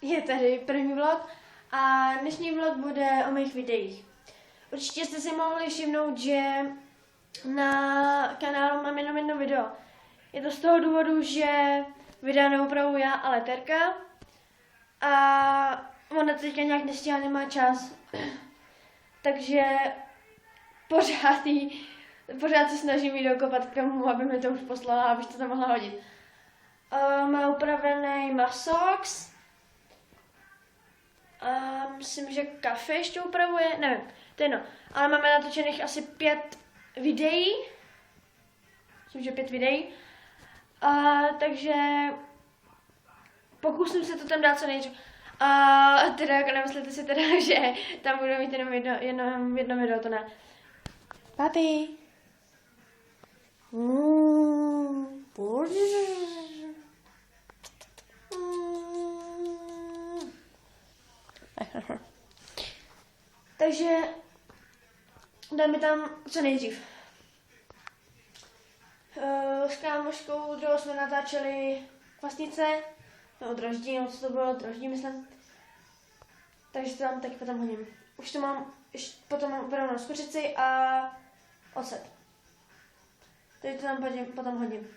je tady první vlog a dnešní vlog bude o mých videích. Určitě jste si mohli všimnout, že na kanálu mám jenom jedno video. Je to z toho důvodu, že videa neupravuji já, ale Terka. A ona teďka nějak nestíhá, nemá čas. Takže pořád se snažím jí dokopat k tomu, aby mi to už poslala, abych to tam mohla hodit. Má upravený masox. Myslím, že kafe ještě upravuje, nevím, to je jedno. Ale máme natočených asi 5 videí. Myslím, že 5 videí. Takže pokusím se to tam dát co nejdřív. A teda jako nemyslete si teda, že tam budu mít jenom jedno video, to ne. Papi. Takže dáme tam co nejdřív. S kámoškou druhou jsme natáčeli kvasnice, nebo droždí, nebo co to bylo, droždí myslím. Takže to tam teď potom hodím. Už to mám, potom mám upravenou z kuřici a ocet. Takže to tam potom hodím.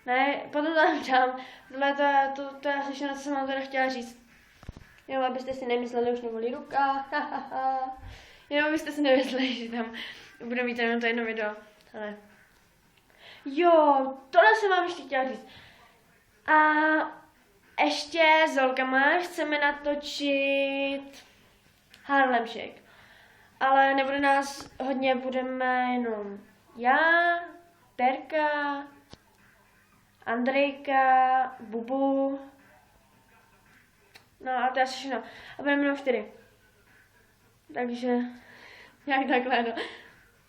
Ne, potom to tam dám. To je asi všechno, co jsem vám teda chtěla říct. Jenom abyste si nemysleli, už nebolí ruka. Jenom abyste si nemysleli, že tam budu mít jenom to jedno video. Ale jo, tohle jsem vám ještě chtěla říct. A ještě s holkama chceme natočit Harlem Shake. Ale nebude nás hodně, budeme jenom já, Terka, Andrejka, Bubu. No a to je asi všechno. A budeme jenom 4. Takže nějak takhle, no.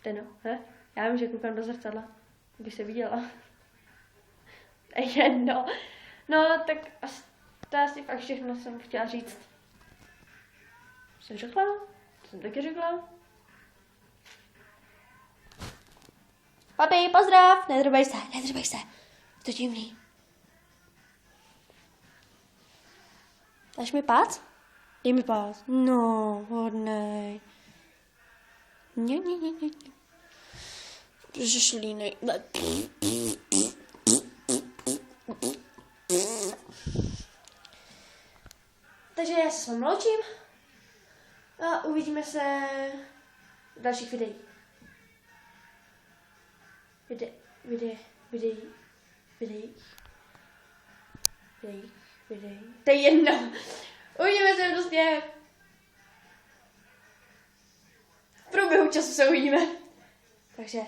Teno, he? Já vím, že koukám do zrcadla, když se viděla. To je jedno. No, tak to je asi fakt všechno, co jsem chtěla říct. Jsem řekla? To jsem taky řekla. Papi, pozdrav! Nedrbej se. To divný. Dáš mi pác? Dej mi pác. No, hodnej. Ne. Žešlínej. Takže já se s vámi loučím a uvidíme se v dalších videích. To je jedno. Uvidíme se prostě. V průběhu času se uvidíme. Takže